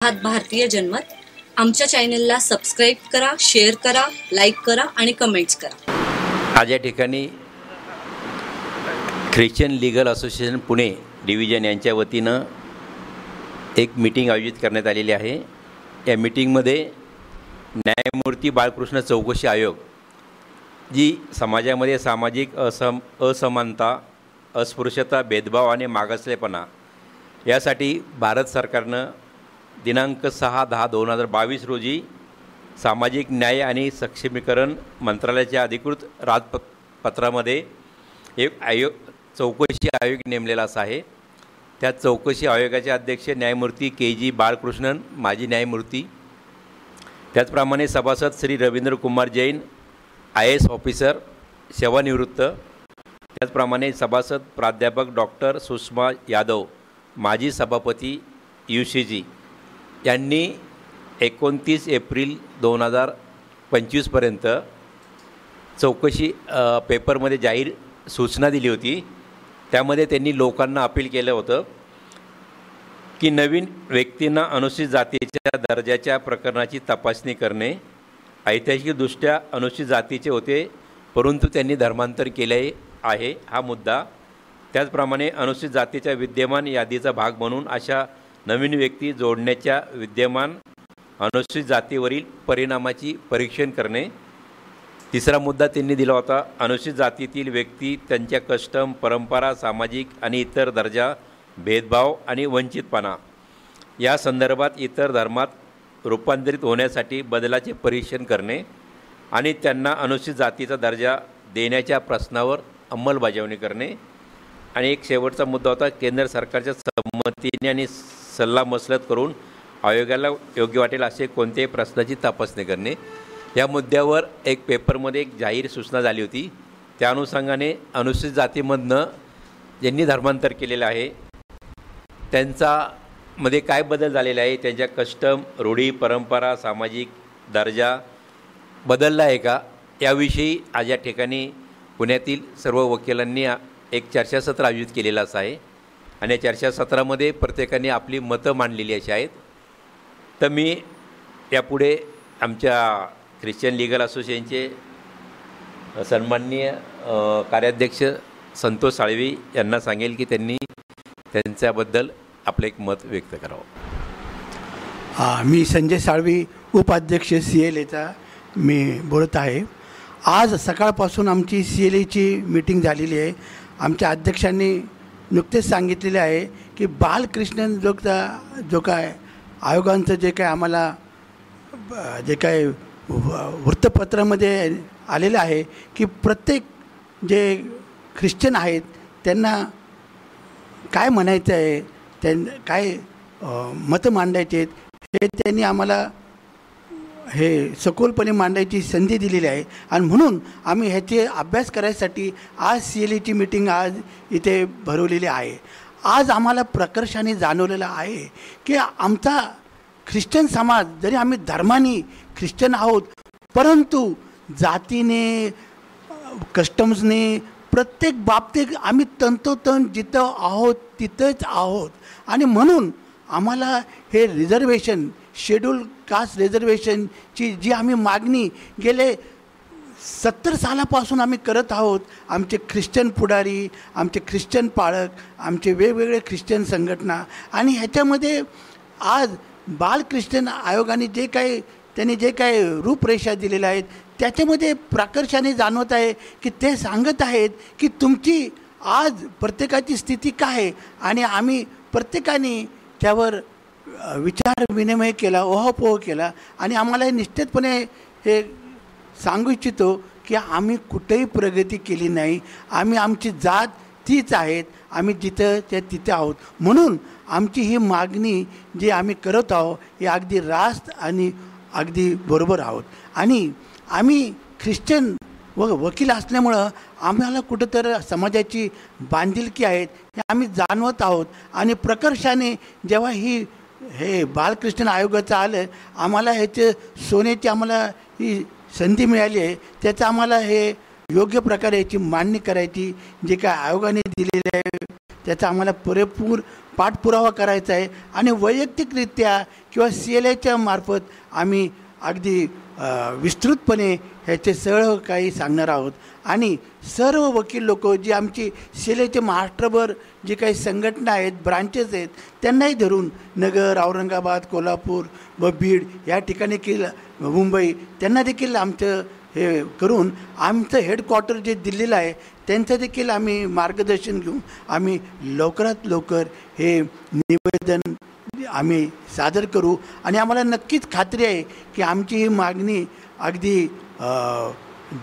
आहात भारतीय जनमत. आमच्या चॅनलला सबस्क्राईब करा, शेअर करा, लाईक करा आणि कमेंट्स करा. आज या ठिकाणी Christian legal association Pune division यांच्या वतीनं एक मीटिंग आयोजित करण्यात आलेली आहे. या मीटिंगमध्ये न्यायमूर्ती बाळकृष्ण चौकशी आयोग जी समाजामध्ये सामाजिक असमानता, अस्पृश्यता, भेदभाव आणि मागासलेपणा यासाठी भारत सरकारनं दिनांक 6/10/2022 रोजी सामाजिक न्याय आणि सक्षमीकरण मंत्रालयाच्या अधिकृत राजपत्रामध्ये एक चौकशी आयोग नेमलेला असा आहे. त्या चौकशी आयोगाचे अध्यक्ष न्यायमूर्ती के.जी. बाळकृष्णन, माजी न्यायमूर्ती. त्याचप्रमाणे सभासद श्री रवींद्र कुमार जैन, IAS ऑफिसर, सेवानिवृत्त. त्याचप्रमाणे सभासद प्राध्यापक डॉक्टर सुषमा यादव, माजी सभापती UCG, यांनी 29 एप्रिल 2025पर्यंत चौकशी पेपरमध्ये जाहीर सूचना दिली होती. त्यामध्ये त्यांनी लोकांना अपील केलं होतं की नवीन व्यक्तींना अनुसूचित जातीच्या दर्जाच्या प्रकरणाची तपासणी करणे. ऐतिहासिकदृष्ट्या अनुसूचित जातीचे होते परंतु त्यांनी धर्मांतर केले आहे हा मुद्दा. त्याचप्रमाणे अनुसूचित जातीच्या विद्यमान यादीचा भाग म्हणून अशा नवीन व्यक्ती जोडण्याच्या विद्यमान अनुसूचित जातीवरील परिणामाची परीक्षण करणे. तिसरा मुद्दा त्यांनी दिला होता अनुसूचित जातीतील व्यक्ती त्यांच्या कस्टम, परंपरा, सामाजिक आणि इतर दर्जा, भेदभाव आणि वंचितपणा या संदर्भात इतर धर्मात रूपांतरित होण्यासाठी बदलाचे परीक्षण करणे आणि त्यांना अनुसूचित जातीचा दर्जा देण्याच्या प्रश्नावर अंमलबजावणी करणे. आणि एक शेवटचा मुद्दा होता केंद्र सरकारच्या संमतीने आणि सल्लामसलत करून आयोगाला योग्य वाटेल असे कोणत्याही प्रश्नाची तपासणी करणे. या मुद्द्यावर एक पेपरमध्ये एक जाहीर सूचना झाली होती. त्या अनुषंगाने अनुसूचित जातीमधनं ज्यांनी धर्मांतर केलेलं आहे त्यांच्यामध्ये काय बदल झालेला आहे, त्यांच्या कस्टम, रूढी, परंपरा, सामाजिक दर्जा बदलला आहे का, याविषयी आज या ठिकाणी पुण्यातील सर्व वकिलांनी एक चर्चासत्र आयोजित केलेलं असं आहे. आणि या चर्चासत्रामध्ये प्रत्येकाने आपली मतं मांडलेली अशी आहेत. तर मी यापुढे आमच्या ख्रिश्चन लीगल असोसिएशनचे सन्माननीय कार्याध्यक्ष संतोष साळवी यांना सांगेल की त्यांनी त्यांच्याबद्दल आपलं एक मत व्यक्त करावं. मी संजय साळवी, उपाध्यक्ष CLAचा मी बोलत आहे. आज सकाळपासून आमची CLAची मीटिंग झालेली आहे. आमच्या अध्यक्षांनी नुकतेच सांगितलेले आहे की बालकृष्णन जो काय आयोगांचं जे काय आम्हाला जे काय वृत्तपत्रामध्ये आलेलं आहे की प्रत्येक जे ख्रिश्चन आहेत त्यांना काय म्हणायचं आहे, काय मतं मांडायचे आहेत हे त्यांनी आम्हाला हे सखोलपणे मांडायची संधी दिलेली आहे. आणि म्हणून आम्ही ह्याचे अभ्यास करायसाठी आज CLAची मीटिंग आज इथे भरवलेली आहे. आज आम्हाला प्रकर्षाने जाणवलेलं आहे की आमचा ख्रिश्चन समाज, जरी आम्ही धर्माने ख्रिश्चन आहोत परंतु जातीने, कस्टम्सने, प्रत्येक बाबतीत आम्ही तंतोतंत जिथं आहोत तिथंच आहोत. आणि म्हणून आम्हाला हे रिझर्वेशन, शेड्यूल कास्ट रिझर्वेशनची जी आम्ही मागणी गेले 70 सालापासून आम्ही करत आहोत. आमचे ख्रिश्चन पुढारी, आमचे ख्रिश्चन पाळक, आमचे वेगवेगळे ख्रिश्चन संघटना आणि ह्याच्यामध्ये आज बालकृष्ण आयोगाने त्यांनी जे काही रूपरेषा दिलेल्या आहेत त्याच्यामध्ये प्रकर्षाने जाणवत आहे की ते सांगत आहेत की तुमची आज प्रत्येकाची स्थिती काय आहे. आणि आम्ही प्रत्येकाने त्यावर विचार विनिमय केला, ओहापोह केला आणि आम्हाला हे निश्चितपणे हे सांगू इच्छितो की आम्ही कुठेही प्रगती केली नाही. आमची जात तीच आहेत, आम्ही जिथं त्या तिथे आहोत. म्हणून आमची ही मागणी जी आम्ही करत आहोत ही अगदी रास्त आणि अगदी बरोबर आहोत. आणि आम्ही ख्रिश्चन वकील असल्यामुळं आम्हाला कुठंतर समाजाची बांधिलकी आहेत हे आम्ही जाणवत आहोत. आणि प्रकर्षाने जेव्हा हे बालकृष्ण आयोगाचं आलं, आम्हाला ह्याचे सोन्याची आम्हाला ही संधी मिळाली आहे. त्याचं आम्हाला हे योग्य प्रकारे याची मांडणी करायची, जे काय आयोगाने दिलेले आहे त्याचा आम्हाला पुरेपूर पाठपुरावा करायचा आहे. आणि वैयक्तिकरित्या किंवा CLAच्या मार्फत आम्ही अगदी विस्तृतपणे ह्याचे सर्व काही सांगणार आहोत. आणि सर्व वकील लोक जी आमची CLAचे महाराष्ट्रभर जे काही संघटना आहेत, ब्रांचेस आहेत, त्यांनाही धरून नगर, औरंगाबाद, कोल्हापूर व बीड या ठिकाणी मुंबई त्यांना देखील आमचं हे करून आमचं हेडक्वार्टर जे दिल्लीला आहे त्यांचं देखील आम्ही मार्गदर्शन घेऊन आम्ही लवकरात लवकर हे निवेदन आम्ही सादर करू. आणि आम्हाला नक्कीच खात्री आहे की आमची ही मागणी अगदी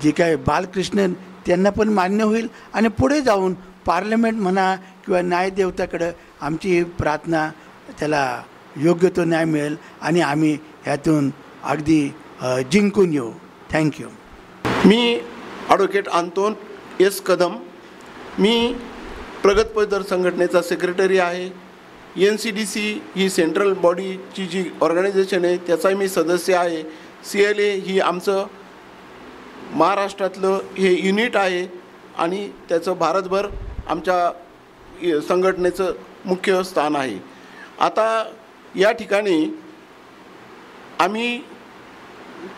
जे काय बालकृष्णन त्यांना पण मान्य होईल आणि पुढे जाऊन पार्लमेंट म्हणा किंवा न्यायदेवताकडं आमची प्रार्थना त्याला योग्य तो न्याय मिळेल आणि आम्ही ह्यातून अगदी जिंकून येऊ. थँक्यू. मी ॲडव्होकेट अंतोन एस कदम, मी प्रगत पदर संघटनेचा सेक्रेटरी आहे. NCDC ही सेंट्रल बॉडीची जी ऑर्गनायझेशन आहे त्याचाही मी सदस्य आहे. CLA ही आमचं महाराष्ट्रातलं हे युनिट आहे आणि त्याचं भारतभर आमच्या संघटनेचं मुख्य स्थान आहे. आता या ठिकाणी आम्ही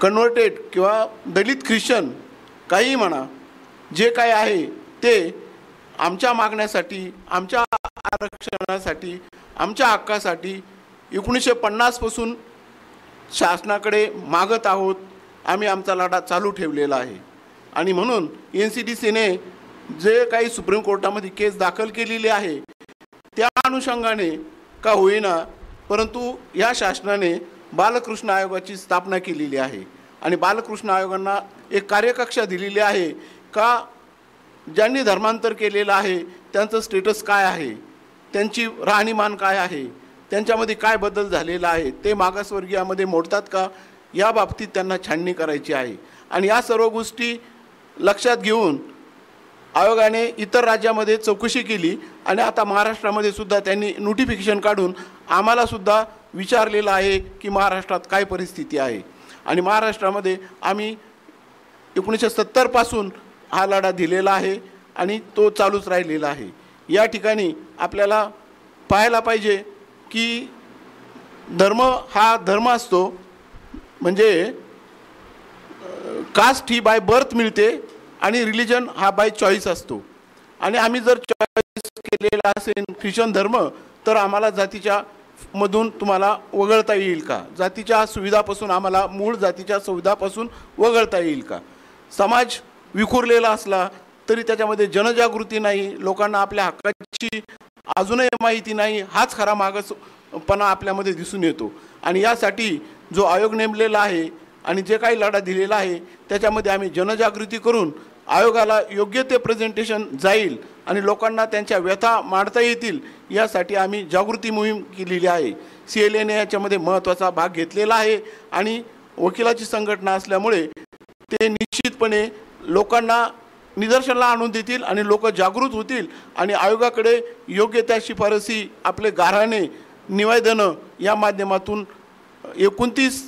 कन्व्हर्टेड किंवा दलित ख्रिश्चन काही म्हणा जे काय आहे ते आमच्या मागण्यासाठी, आमच्या आरक्षणासाठी, आमच्या हक्कासाठी 1950पासून शासनाकडे मागत आहोत. आम्ही आमचा लढा चालू ठेवलेला आहे आणि म्हणून NCDCने जे काही सुप्रीम कोर्टामध्ये केस दाखल केलेली आहे त्या अनुषंगाने का होईना परंतु या शासनाने बालकृष्ण आयोगाची स्थापना केलेली आहे आणि बालकृष्ण आयोगांना एक कार्यकक्षा दिलेली आहे का ज्यांनी धर्मांतर केलेलं आहे त्यांचं स्टेटस काय आहे, त्यांची राहणीमान काय आहे, त्यांच्यामध्ये काय बदल झालेला आहे, ते मागासवर्गीयामध्ये मोडतात का, या बाबतीत त्यांना छाननी करायची आहे. आणि या सर्व गोष्टी लक्षात घेऊन आयोगाने इतर राज्यामध्ये चौकशी केली आणि आता महाराष्ट्रामध्ये सुद्धा त्यांनी नोटिफिकेशन काढून आम्हालासुद्धा विचारलेलं आहे की महाराष्ट्रात काय परिस्थिती आहे. आणि महाराष्ट्रामध्ये आम्ही 1970पासून हा लढा दिलेला आहे आणि तो चालूच राहिलेला आहे. या ठिकाणी आपल्याला पाहायला पाहिजे की धर्म हा धर्म असतो म्हणजे कास्ट ही बाय बर्थ मिळते आणि रिलिजन हा बाय चॉईस असतो. आणि आम्ही जर चॉईस केलेला असेल ख्रिश्चन धर्म तर आम्हाला जातीच्या मधून तुम्हाला वगळता येईल का, जातीच्या सुविधापासून आम्हाला मूळ जातीच्या सुविधापासून वगळता येईल का. समाज विखुरलेला असला तरी त्याच्यामध्ये जनजागृती नाही, लोकांना आपल्या हक्काची अजूनही माहिती नाही, हाच खरा मागासपणा आपल्यामध्ये दिसून येतो. आणि यासाठी जो आयोग नेमलेला आहे आणि जे काही लढा दिलेला आहे त्याच्यामध्ये आम्ही जनजागृती करून आयोगाला योग्य ते प्रेझेंटेशन जाईल आणि लोकांना त्यांच्या व्यथा मांडता येतील यासाठी आम्ही जागृती मोहीम केलेली आहे. CLAने याच्यामध्ये महत्त्वाचा भाग घेतलेला आहे आणि वकिलाची संघटना असल्यामुळे ते निश्चितपणे लोकांना निदर्शनाला आणून देतील आणि लोक जागृत होतील आणि आयोगाकडे योग्य त्या शिफारसी आपले गाऱ्हाणे निवेदनं या माध्यमातून 29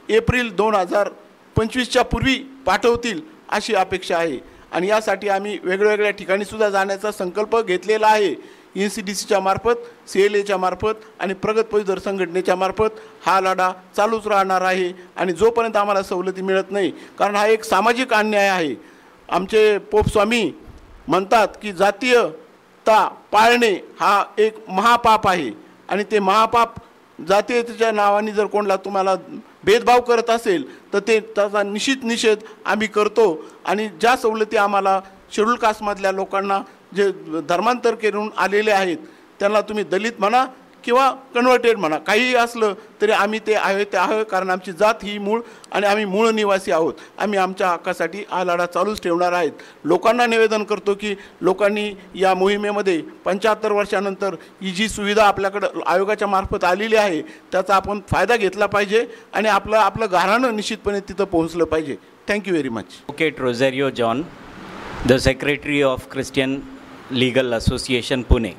एप्रिल 2025च्या पूर्वी पाठवतील अशी अपेक्षा आहे. आणि यासाठी आम्ही वेगवेगळ्या ठिकाणी सुद्धा जाण्याचा संकल्प घेतलेला आहे. NCDCच्या मार्फत, CLAच्या मार्फत आणि प्रगत पदवीधर संघटनेच्या मार्फत हा लढा चालूच राहणार आहे. आणि जोपर्यंत आम्हाला सवलती मिळत नाही, कारण हा एक सामाजिक अन्याय आहे. आमचे पोप स्वामी म्हणतात की जातीयता पाळणे हा एक महापाप आहे आणि ते महापाप जातीयतेच्या नावाने जर कोणाला तुम्हाला भेदभाव करत असेल तर ते त्याचा निषेध आम्ही करतो. आणि ज्या सवलती आम्हाला शेड्यूल कास्टमधल्या लोकांना जे धर्मांतर करून आलेले आहेत त्यांना तुम्ही दलित म्हणा किंवा कन्व्हर्टेड म्हणा, काहीही असलं तरी आम्ही ते आहे कारण आमची जात ही मूळ आणि आम्ही मूळ निवासी आहोत. आम्ही आमच्या हक्कासाठी हा लढा चालूच ठेवणार आहेत. लोकांना निवेदन करतो की लोकांनी या मोहिमेमध्ये 75 वर्षानंतर ही जी सुविधा आपल्याकडं आयोगाच्या मार्फत आलेली आहे त्याचा आपण फायदा घेतला पाहिजे आणि आपलं गाऱ्हाणं निश्चितपणे तिथं पोहोचलं पाहिजे. Thank you very much. Advocate Rosario John, the Secretary of Christian Legal Association, Pune.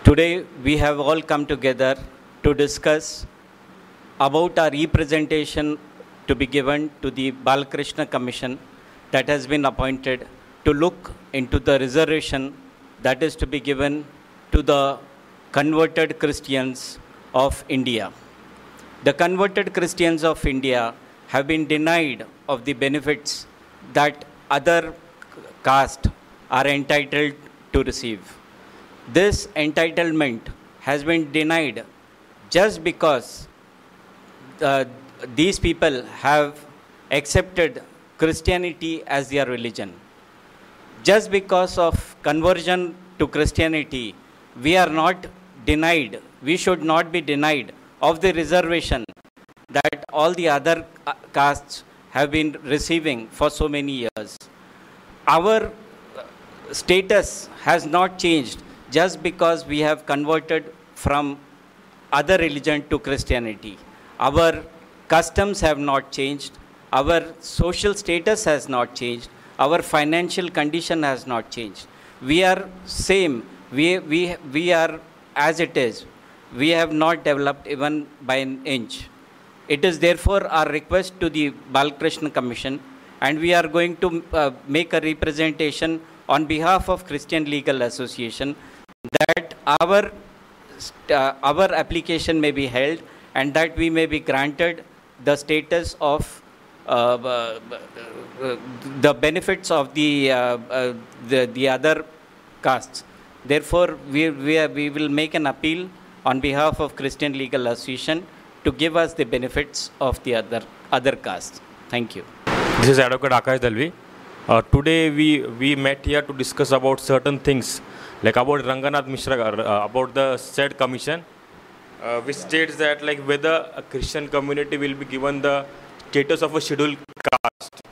Today we have all come together to discuss about our representation to be given to the Balakrishna Commission that has been appointed to look into the reservation that is to be given to the converted Christians of India. The converted Christians of India have been denied of the benefits that other castes are entitled to receive. This entitlement has been denied just because these people have accepted Christianity as their religion. Just because of conversion to Christianity, we are not denied, we should not be denied of the reservation that all the other castes have been receiving for so many years. Our status has not changed just because we have converted from other religion to Christianity. Our customs have not changed, our social status has not changed, our financial condition has not changed. We are same, we are as it is. We have not developed even by an inch. It is therefore our request to the Balakrishna Commission, and we are going to make a representation on behalf of Christian Legal Association that our application may be held and that we may be granted the status of the benefits of the other castes. Therefore, we will make an appeal on behalf of Christian Legal Association to give us the benefits of the other castes. Thank you. This is Advocate Akash Dalvi. Today we met here to discuss about certain things, like about Ranganath Mishra, about the said commission, which states that like whether a Christian community will be given the status of a scheduled caste.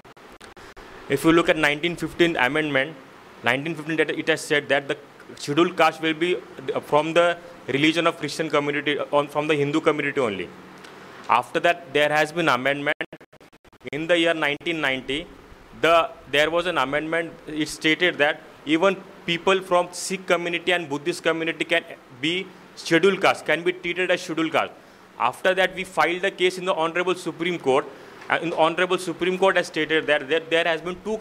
If you look at 1915 amendment, 1915 it has said that the scheduled caste will be from the religion of Christian community, from the Hindu community only. After that, there has been amendment. In the year 1990, there was an amendment. It stated that even people from Sikh community and Buddhist community can be scheduled caste, can be treated as scheduled caste. After that, we filed a case in the Honorable Supreme Court. And the Honorable Supreme Court has stated that there has been two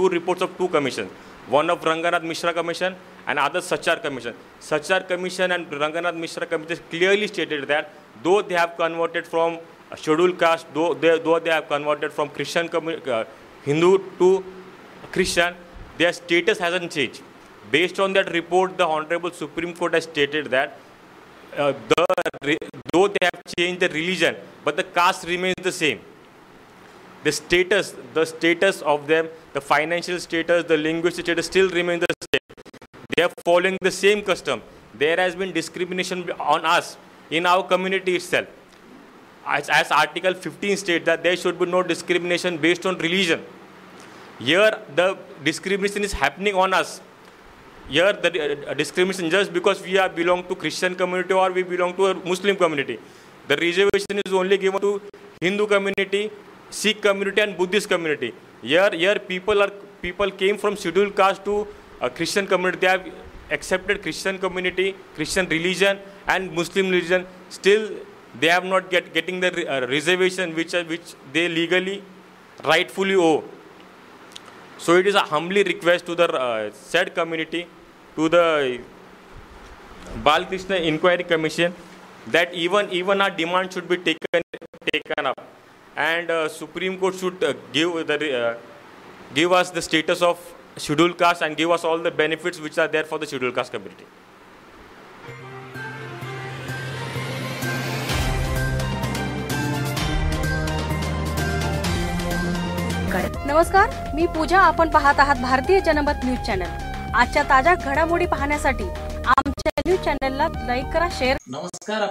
reports of two commissions. One of Ranganath Mishra Commission and other Sachar Commission. Sachar Commission and Ranganath Mishra Commission clearly stated that though they have converted from scheduled caste, though they have converted from Christian Hindu to Christian, their status hasn't changed. Based on that report, the Honorable Supreme Court has stated that though they have changed the religion, but the caste remains the same. The status of them, the financial status, the linguistic status still remains the same. They are following the same custom. There has been discrimination on us in our community itself. As Article 15 states that there should be no discrimination based on religion. Here the discrimination is happening on us. Here the discrimination just because we belong to Christian community or we belong to a Muslim community. The reservation is only given to Hindu community, Sikh community and Buddhist community. Here people came from scheduled caste to a Christian community. They have accepted Christian community, Christian religion and Muslim religion. Still they have not getting the reservation which they legally rightfully owe. So it is a humbly request to the said community, to the Balakrishna Inquiry Commission, that even our demand should be taken up, and Supreme Court should give us the status of scheduled caste and give us all the benefits which are there for the scheduled caste community. नमस्कार, मी पूजा. आपण पाहत आहात भारतीय जनमत news channel. आजच्या ताज्या घडामोडी पाहण्यासाठी आमच्या न्यूज चॅनलला लाईक करा, शेअर. नमस्कार.